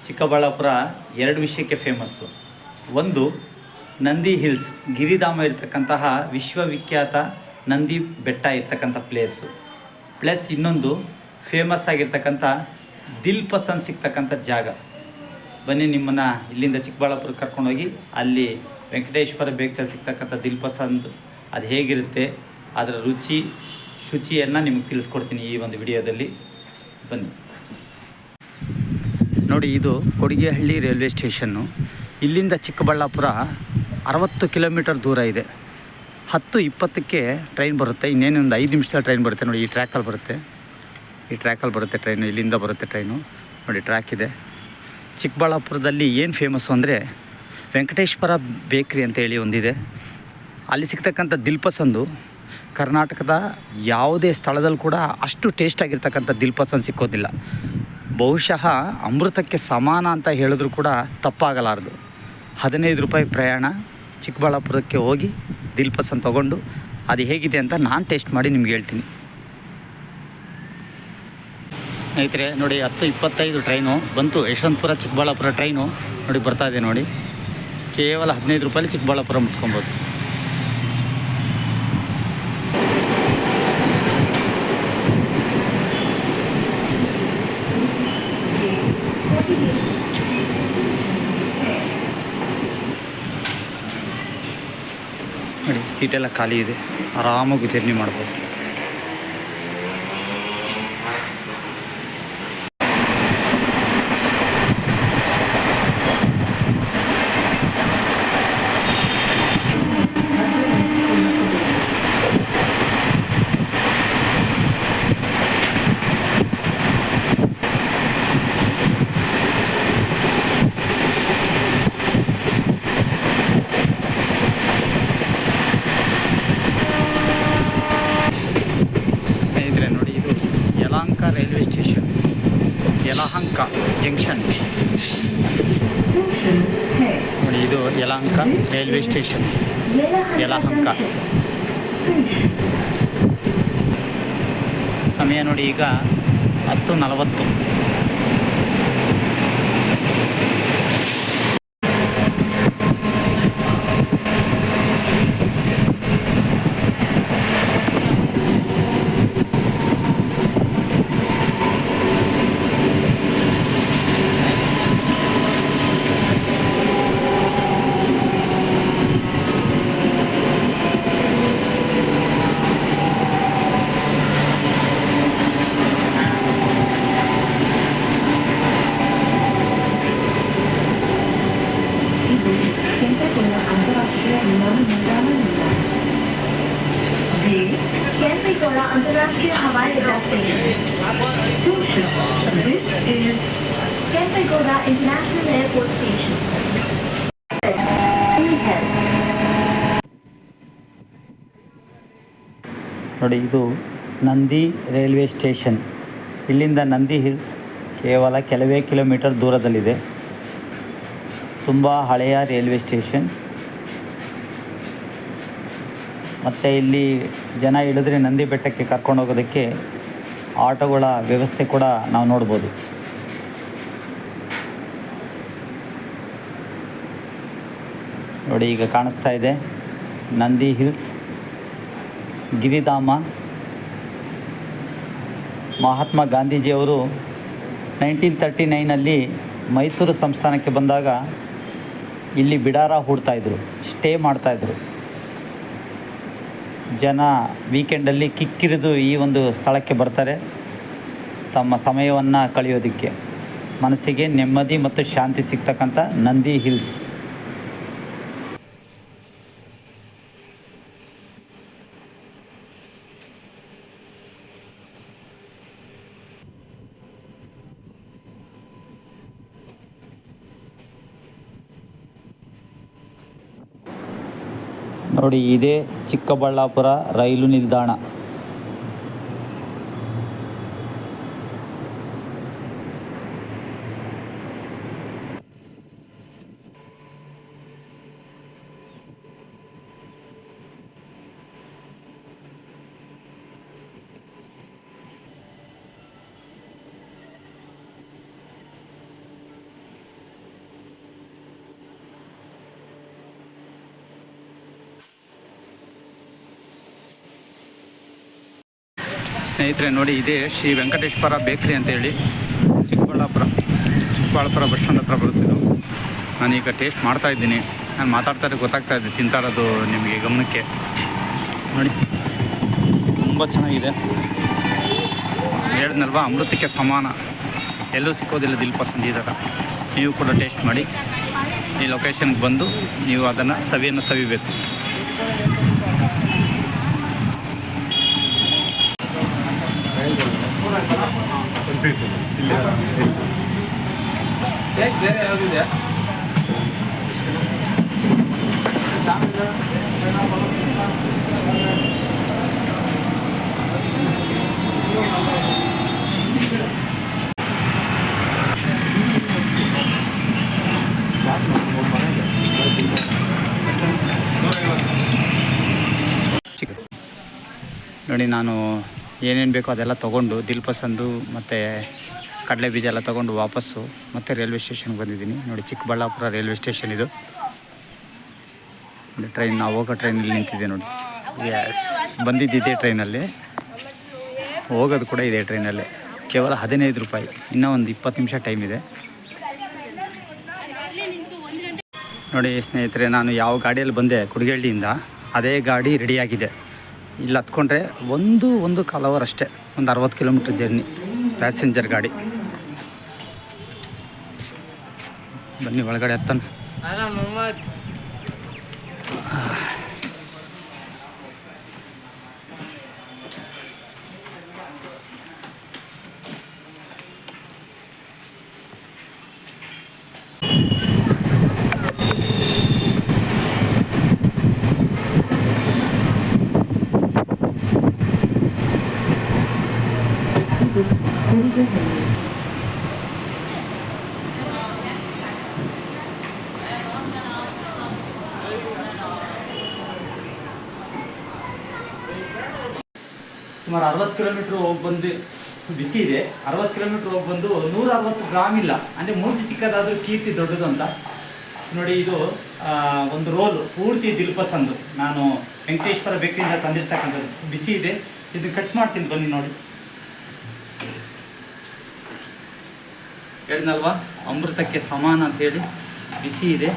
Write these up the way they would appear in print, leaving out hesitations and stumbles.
ಚಿಕ್ಕಬಳ್ಳಾಪುರ ಎರಡು ವಿಷಯಕ್ಕೆ ಫೇಮಸ್ಸು. ಒಂದು, ನಂದಿ ಹಿಲ್ಸ್ ಗಿರಿಧಾಮ ಇರ್ತಕ್ಕಂತಹ ವಿಶ್ವವಿಖ್ಯಾತ ನಂದಿ ಬೆಟ್ಟ ಇರ್ತಕ್ಕಂಥ ಪ್ಲೇಸು. ಪ್ಲಸ್ ಇನ್ನೊಂದು ಫೇಮಸ್ ಆಗಿರ್ತಕ್ಕಂಥ ದಿಲ್ ಪಸಂದ್ ಸಿಗ್ತಕ್ಕಂಥ ಜಾಗ. ಬನ್ನಿ, ನಿಮ್ಮನ್ನು ಇಲ್ಲಿಂದ ಚಿಕ್ಕಬಳ್ಳಾಪುರಕ್ಕೆ ಕರ್ಕೊಂಡೋಗಿ ಅಲ್ಲಿ ವೆಂಕಟೇಶ್ವರ ಬೇಕಲ್ಲಿ ಸಿಗ್ತಕ್ಕಂಥ ದಿಲ್ ಪಸಂದ್ ಅದು ಹೇಗಿರುತ್ತೆ, ಅದರ ರುಚಿ ಶುಚಿಯನ್ನು ನಿಮಗೆ ತಿಳಿಸ್ಕೊಡ್ತೀನಿ ಈ ಒಂದು ವಿಡಿಯೋದಲ್ಲಿ. ಬನ್ನಿ ನೋಡಿ, ಇದು ಕೊಡಿಗೆಹಳ್ಳಿ ರೈಲ್ವೆ ಸ್ಟೇಷನ್ನು. ಇಲ್ಲಿಂದ ಚಿಕ್ಕಬಳ್ಳಾಪುರ 60 ಕಿಲೋಮೀಟರ್ ದೂರ ಇದೆ. 10:20ಕ್ಕೆ ಟ್ರೈನ್ ಬರುತ್ತೆ. ಇನ್ನೇನು ಒಂದು 5 ನಿಮಿಷದಲ್ಲಿ ಟ್ರೈನ್ ಬರುತ್ತೆ. ನೋಡಿ, ಈ ಟ್ರ್ಯಾಕಲ್ಲಿ ಬರುತ್ತೆ ಟ್ರೈನು. ಇಲ್ಲಿಂದ ಬರುತ್ತೆ ಟ್ರೈನು. ನೋಡಿ, ಟ್ರ್ಯಾಕ್ ಇದೆ. ಚಿಕ್ಕಬಳ್ಳಾಪುರದಲ್ಲಿ ಏನು ಫೇಮಸ್ಸು ಅಂದರೆ ವೆಂಕಟೇಶ್ವರ ಬೇಕ್ರಿ ಅಂತೇಳಿ ಒಂದಿದೆ. ಅಲ್ಲಿ ಸಿಗ್ತಕ್ಕಂಥ ದಿಲ್ ಪಸಂದು ಕರ್ನಾಟಕದ ಯಾವುದೇ ಸ್ಥಳದಲ್ಲಿ ಕೂಡ ಅಷ್ಟು ಟೇಸ್ಟಾಗಿರ್ತಕ್ಕಂಥ ದಿಲ್ ಪಸಂದ್ ಸಿಕ್ಕೋದಿಲ್ಲ. ಬಹುಶಃ ಅಮೃತಕ್ಕೆ ಸಮಾನ ಅಂತ ಹೇಳಿದ್ರು ಕೂಡ ತಪ್ಪಾಗಲಾರದು. 15 ರೂಪಾಯಿ ಪ್ರಯಾಣ, ಚಿಕ್ಕಬಳ್ಳಾಪುರಕ್ಕೆ ಹೋಗಿ ದಿಲ್ ಪಸಂದ್ ತೊಗೊಂಡು ಅದು ಹೇಗಿದೆ ಅಂತ ನಾನು ಟೇಸ್ಟ್ ಮಾಡಿ ನಿಮ್ಗೆ ಹೇಳ್ತೀನಿ. ಸ್ನೇಹಿತರೆ ನೋಡಿ, 10:25 ಟ್ರೈನು ಬಂತು. ಯಶವಂತಪುರ ಚಿಕ್ಕಬಳ್ಳಾಪುರ ಟ್ರೈನು ನೋಡಿ ಬರ್ತಾಯಿದೆ. ನೋಡಿ, ಕೇವಲ 15 ರೂಪಾಯಲ್ಲಿ ಚಿಕ್ಕಬಳ್ಳಾಪುರ ಮುಟ್ಕೊಬೋದು. ನೋಡಿ, ಸೀಟೆಲ್ಲ ಖಾಲಿ ಇದೆ, ಆರಾಮಾಗಿ ಜರ್ನಿ ಮಾಡ್ಬೋದು. Railway station, Yelahanka junction. ನೋಡಿ, ಇದು ಯಲಹಂಕ ರೈಲ್ವೆ ಸ್ಟೇಷನ್, ಯಲಹಂಕ. ಸಮಯ ನೋಡಿ, ಈಗ 10:40. केंपेगौड़ा अंतर्राष्ट्रीय हवाई अड्डा station. This is Kempegowda International Airport Station. ನೋಡಿ, ಇದು ನಂದಿ ರೈಲ್ವೆ ಸ್ಟೇಷನ್. ಇಲ್ಲಿಂದ ನಂದಿ ಹಿಲ್ಸ್ ಕೇವಲ ಕೆಲವೇ ಕಿಲೋಮೀಟರ್ ದೂರದಲ್ಲಿದೆ. ತುಂಬ ಹಳೆಯ ರೈಲ್ವೆ ಸ್ಟೇಷನ್. ಮತ್ತು ಇಲ್ಲಿ ಜನ ಇಳಿದ್ರೆ ನಂದಿ ಬೆಟ್ಟಕ್ಕೆ ಕರ್ಕೊಂಡು ಹೋಗೋದಕ್ಕೆ ಆಟೋಗಳ ವ್ಯವಸ್ಥೆ ಕೂಡ ನಾವು ನೋಡ್ಬೋದು. ನೋಡಿ, ಈಗ ಕಾಣಿಸ್ತಾ ಇದೆ ನಂದಿ ಹಿಲ್ಸ್ ಗಿರಿಧಾಮ. ಮಹಾತ್ಮ ಗಾಂಧೀಜಿಯವರು 1939ನಲ್ಲಿ ಮೈಸೂರು ಸಂಸ್ಥಾನಕ್ಕೆ ಬಂದಾಗ ಇಲ್ಲಿ ಬಿಡಾರ ಹೂಡ್ತಾಯಿದ್ರು, ಸ್ಟೇ ಮಾಡ್ತಾಯಿದ್ರು. ಜನ ವೀಕೆಂಡಲ್ಲಿ ಕಿಕ್ಕಿರಿದು ಈ ಒಂದು ಸ್ಥಳಕ್ಕೆ ಬರ್ತಾರೆ ತಮ್ಮ ಸಮಯವನ್ನು ಕಳೆಯೋದಕ್ಕೆ. ಮನಸ್ಸಿಗೆ ನೆಮ್ಮದಿ ಮತ್ತು ಶಾಂತಿ ಸಿಗ್ತಕ್ಕಂಥ ನಂದಿ ಹಿಲ್ಸ್. ನೋಡಿ, ಇದೇ ಚಿಕ್ಕಬಳ್ಳಾಪುರ ರೈಲು ನಿಲ್ದಾಣ. ಸ್ನೇಹಿತರೆ ನೋಡಿ, ಇದೇ ಶ್ರೀ ವೆಂಕಟೇಶ್ವರ ಬೇಕ್ರಿ ಅಂತೇಳಿ ಚಿಕ್ಕಬಳ್ಳಾಪುರ ಬಸ್ ಸ್ಟ್ಯಾಂಡ್ ಹತ್ರ ಬರುತ್ತಿದ್ದು. ನಾನೀಗ ಟೇಸ್ಟ್ ಮಾಡ್ತಾಯಿದ್ದೀನಿ. ನಾನು ಮಾತಾಡ್ತಾರೆ ಗೊತ್ತಾಗ್ತಾ ಇದೆ ತಿಂತಾ ಇರೋದು ನಿಮಗೆ ಗಮನಕ್ಕೆ. ನೋಡಿ ತುಂಬ ಚೆನ್ನಾಗಿದೆ. ಹೇಳಿದ್ನಲ್ವ, ಅಮೃತಕ್ಕೆ ಸಮಾನ, ಎಲ್ಲೂ ಸಿಕ್ಕೋದಿಲ್ಲ ದಿಲ್ ಪಸಂದ್ ಈ ಥರ. ನೀವು ಕೂಡ ಟೇಸ್ಟ್ ಮಾಡಿ. ಈ ಲೊಕೇಶನ್ಗೆ ಬಂದು ನೀವು ಅದನ್ನು ಸವಿಬೇಕು. ಬೇರೆ ಯಾವುದಿದೆ? ನೋಡಿ, ನಾನು ಏನೇನು ಬೇಕೋ ಅದೆಲ್ಲ ತೊಗೊಂಡು ದಿಲ್ ಪಸಂದು ಮತ್ತು ಕಡಲೆ ಬೀಜ ಎಲ್ಲ ತೊಗೊಂಡು ವಾಪಸ್ಸು ಮತ್ತೆ ರೈಲ್ವೆ ಸ್ಟೇಷನ್ಗೆ ಬಂದಿದ್ದೀನಿ. ನೋಡಿ, ಚಿಕ್ಕಬಳ್ಳಾಪುರ ರೈಲ್ವೆ ಸ್ಟೇಷನ್ ಇದು. ನೋಡಿ, ಟ್ರೈನ್, ನಾವು ಹೋಗೋ ಟ್ರೈನಲ್ಲಿ ನಿಂತಿದೆ ನೋಡಿ. ಎಸ್, ಬಂದಿದ್ದಿದೆ ಟ್ರೈನಲ್ಲಿ, ಹೋಗೋದು ಕೂಡ ಇದೆ ಟ್ರೈನಲ್ಲಿ. ಕೇವಲ 15 ರೂಪಾಯಿ. ಇನ್ನೂ ಒಂದು 20 ನಿಮಿಷ ಟೈಮ್ ಇದೆ. ನೋಡಿ ಸ್ನೇಹಿತರೆ, ನಾನು ಯಾವ ಗಾಡಿಯಲ್ಲಿ ಬಂದೆ ಕುಡಿಗಳ್ಳಿಯಿಂದ, ಅದೇ ಗಾಡಿ ರೆಡಿಯಾಗಿದೆ. ಇಲ್ಲಿ ಹತ್ಕೊಂಡ್ರೆ ಒಂದು ಕಾಲ್ ಅವರ್ ಅಷ್ಟೇ, ಒಂದು 60 ಕಿಲೋಮೀಟ್ರ್ ಜರ್ನಿ, ಪ್ಯಾಸೆಂಜರ್ ಗಾಡಿ. ಬನ್ನಿ ಒಳಗಡೆ ಹತ್ತನ. ಸುಮಾರು 60 ಕಿಲೋಮೀಟ್ರ್ ಹೋಗಿ ಬಂದು ಬಿಸಿ ಇದೆ. 60 ಕಿಲೋಮೀಟ್ರ್ ಹೋಗಿ ಬಂದು 160 ಗ್ರಾಮ್ ಇಲ್ಲ, ಅಂದರೆ ಮೂರ್ತಿ ಚಿಕ್ಕದಾದರೂ ಕೀರ್ತಿ ದೊಡ್ಡದು ಅಂತ. ನೋಡಿ, ಇದು ಒಂದು ರೋಲು ಪೂರ್ತಿ ದಿಲ್ ಪಸಂದು, ನಾನು ವೆಂಕಟೇಶ್ವರ ಬೇಕರಿಯಿಂದ ತಂದಿರ್ತಕ್ಕಂಥದ್ದು. ಬಿಸಿ ಇದೆ, ಇದನ್ನು ಕಟ್ ಮಾಡ್ತೀನಿ ಬನ್ನಿ. ನೋಡಿ, ಹೇಳಿದ್ನಲ್ವಾ, ಅಮೃತಕ್ಕೆ ಸಮಾನ ಅಂತೇಳಿ. ಬಿಸಿ ಇದೆ.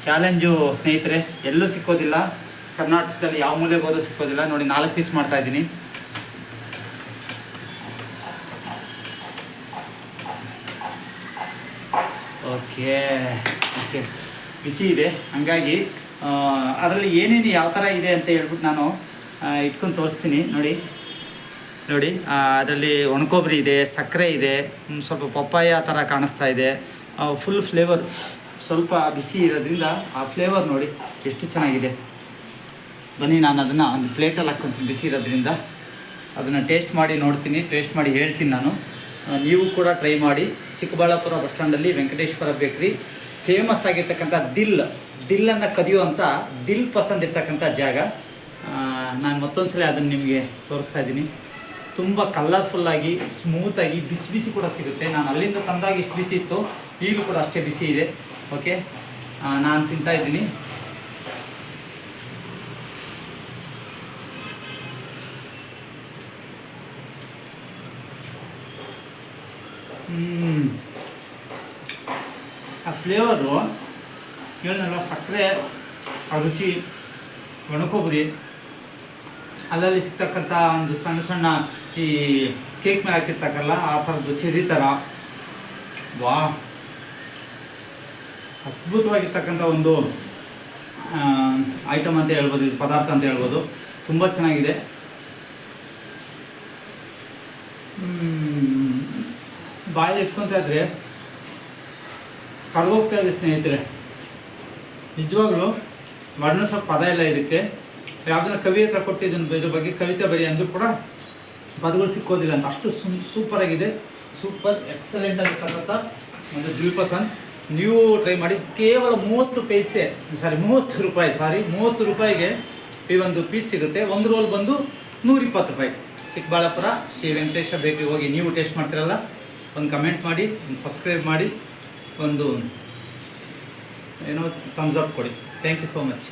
ಚಾಲೆಂಜು ಸ್ನೇಹಿತರೆ, ಎಲ್ಲೂ ಸಿಕ್ಕೋದಿಲ್ಲ. ಕರ್ನಾಟಕದಲ್ಲಿ ಯಾವ ಮೂಲೆಗೆ ಹೋದ್ರೂ ಸಿಕ್ಕೋದಿಲ್ಲ. ನೋಡಿ, 4 ಪೀಸ್ ಮಾಡ್ತಾಯಿದ್ದೀನಿ. ಓಕೆ, ಬಿಸಿ ಇದೆ. ಹಾಗಾಗಿ ಅದರಲ್ಲಿ ಏನೇನು ಯಾವ ಥರ ಇದೆ ಅಂತ ಹೇಳ್ಬಿಟ್ಟು ನಾನು ಇಟ್ಕೊಂಡು ತೋರಿಸ್ತೀನಿ. ನೋಡಿ, ಅದರಲ್ಲಿ ಒಣಕೊಬ್ಬರಿ ಇದೆ, ಸಕ್ಕರೆ ಇದೆ, ಸ್ವಲ್ಪ ಪಪ್ಪಾಯ ಥರ ಕಾಣಿಸ್ತಾ ಇದೆ. ಫುಲ್ ಫ್ಲೇವರ್, ಸ್ವಲ್ಪ ಬಿಸಿ ಇರೋದ್ರಿಂದ ಆ ಫ್ಲೇವರ್ ನೋಡಿ ಎಷ್ಟು ಚೆನ್ನಾಗಿದೆ. ಬನ್ನಿ, ನಾನು ಅದನ್ನು ಒಂದು ಪ್ಲೇಟಲ್ಲಿ ಹಾಕ್ಕೊಂತೀನಿ. ಬಿಸಿ ಇರೋದ್ರಿಂದ ಅದನ್ನು ಟೇಸ್ಟ್ ಮಾಡಿ ನೋಡ್ತೀನಿ, ಟೇಸ್ಟ್ ಮಾಡಿ ಹೇಳ್ತೀನಿ ನಾನು. ನೀವು ಕೂಡ ಟ್ರೈ ಮಾಡಿ. ಚಿಕ್ಕಬಳ್ಳಾಪುರ ಬಸ್ ಸ್ಟ್ಯಾಂಡಲ್ಲಿ ವೆಂಕಟೇಶ್ವರ ಬೇಕ್ರಿ, ಫೇಮಸ್ ಆಗಿರ್ತಕ್ಕಂಥ ದಿಲ್ಲನ್ನು ಕದಿಯುವಂಥ ದಿಲ್ ಪಸಂದ್ ಇರ್ತಕ್ಕಂಥ ಜಾಗ. ನಾನು ಮತ್ತೊಂದು ಸಲ ಅದನ್ನು ನಿಮಗೆ ತೋರಿಸ್ತಾ ಇದ್ದೀನಿ. ತುಂಬ ಕಲರ್ಫುಲ್ಲಾಗಿ, ಸ್ಮೂತಾಗಿ, ಬಿಸಿ ಬಿಸಿ ಕೂಡ ಸಿಗುತ್ತೆ. ನಾನು ಅಲ್ಲಿಂದ ತಂದಾಗ ಇಷ್ಟು ಬಿಸಿ ಇತ್ತು, ಈಗಲೂ ಕೂಡ ಅಷ್ಟೇ ಬಿಸಿ ಇದೆ. ಓಕೆ, ನಾನು ತಿಂತಾ ಇದ್ದೀನಿ. ಆ ಫ್ಲೇವರು ಹೇಳಿದ್ನಲ್ವ, ಸಕ್ಕರೆ, ಆ ರುಚಿ, ಒಣಕೊಬ್ಬರಿ, ಅಲ್ಲಲ್ಲಿ ಸಿಗ್ತಕ್ಕಂಥ ಒಂದು ಸಣ್ಣ ಸಣ್ಣ ಈ ಕೇಕ್ ಮೇಲೆ ಹಾಕಿರ್ತಕ್ಕಲ್ಲ ಆ ಥರದ್ದು ಚೆರಿ ಥರ. ವಾ, ಅದ್ಭುತವಾಗಿರ್ತಕ್ಕಂಥ ಒಂದು ಐಟಮ್ ಅಂತ ಹೇಳ್ಬೋದು, ಇದು ಪದಾರ್ಥ ಅಂತ ಹೇಳ್ಬೋದು. ತುಂಬ ಚೆನ್ನಾಗಿದೆ. ಬಾಯಲ್ಲಿ ಇಟ್ಕೊತಾ ಇದ್ರೆ ಕಳೆದೋಗ್ತಾ ಇದೆ ಸ್ನೇಹಿತರೆ. ನಿಜವಾಗ್ಲೂ ವರ್ಣಿಸೋ ಪದ ಇಲ್ಲ ಇದಕ್ಕೆ. ಯಾವುದನ್ನ ಕವಿ ಹತ್ರ ಕೊಟ್ಟಿದ್ದನ್ನು ಇದ್ರ ಬಗ್ಗೆ ಕವಿತೆ ಬರಿ ಅಂದರೂ ಕೂಡ ಪದಗಳು ಸಿಕ್ಕೋದಿಲ್ಲ ಅಂತ. ಅಷ್ಟು ಸೂಪರಾಗಿದೆ. ಸೂಪರ್ ಎಕ್ಸಲೆಂಟ್ ಆಗಿರ್ತಕ್ಕಂಥ ಒಂದು ದಿಲ್ ಪಸಂದ್. ನೀವು ಟ್ರೈ ಮಾಡಿ. ಕೇವಲ 30 ರೂಪಾಯಿಗೆ ಈ ಒಂದು ಪೀಸ್ ಸಿಗುತ್ತೆ. ಒಂದು ರೋಲ್ ಬಂದು 120 ರೂಪಾಯಿ. ಚಿಕ್ಕಬಳ್ಳಾಪುರ ಶ್ರೀ ವೆಂಕಟೇಶ್ವರ ಬೇಕ್ರಿ ಹೋಗಿ ನೀವು ಟೇಸ್ಟ್ ಮಾಡ್ತಿರಲ್ಲ, ಒಂದು ಕಮೆಂಟ್ ಮಾಡಿ, ಒಂದು ಸಬ್ಸ್ಕ್ರೈಬ್ ಮಾಡಿ, ಒಂದು ಥಮ್ಸ್ ಅಪ್ ಕೊಡಿ. Thank you so much.